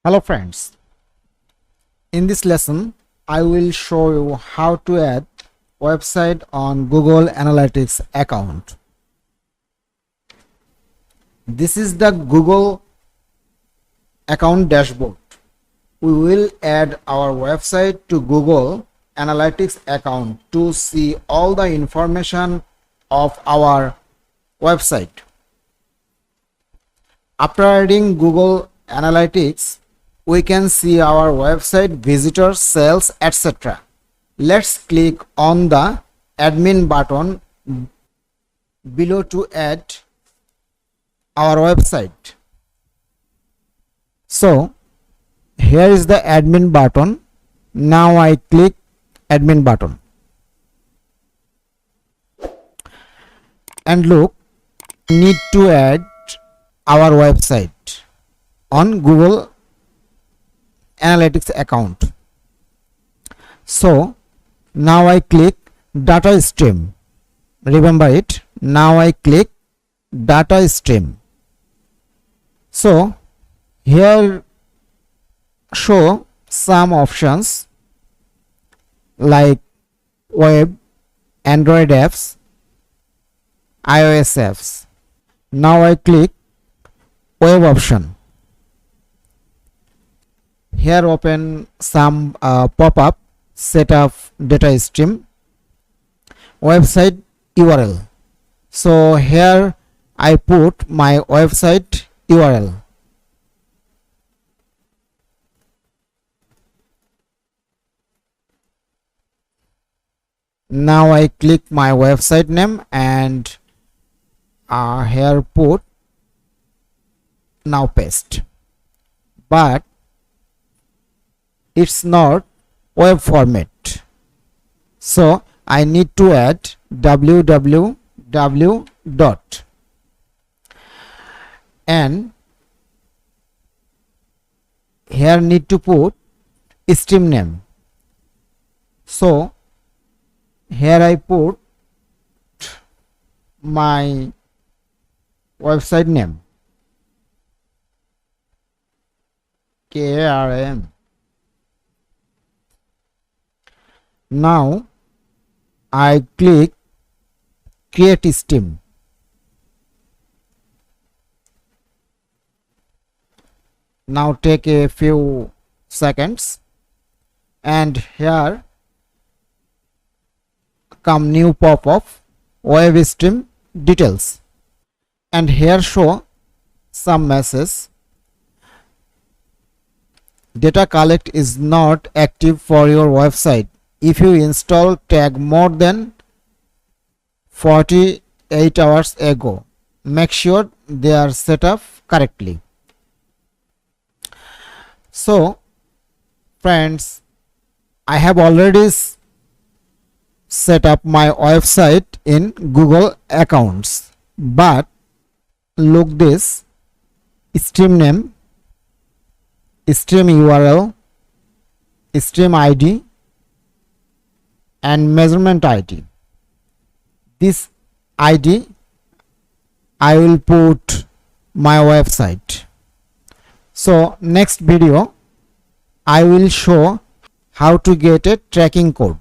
Hello friends, in this lesson I will show you how to add website on Google Analytics account. This is the Google account dashboard. We will add our website to Google Analytics account to see all the information of our website. After adding Google Analytics, we can see our website visitors, sales, etc. Let's click on the admin button below to add our website. So here is the admin button. Now I click admin button and look, need to add our website on Google Analytics account. So now I click data stream. Remember it. Now I click data stream. So here show some options like web, Android apps, iOS apps. Now I click web option. Here open some pop-up, setup data stream, website URL. So here I put my website URL. Now I click my website name and here put, now paste. But it's not web format, so I need to add www dot and here need to put stream name. So here I put my website name KRM. Now I click create stream. Now take a few seconds and here come new pop-up web stream details and here show some message. Data collect is not active for your website. If you install tag more than 48 hours ago, make sure they are set up correctly. So friends, I have already set up my website in Google accounts, but look this stream name, stream URL, stream ID and measurement ID. This ID I will put my website. So next video I will show how to get a tracking code.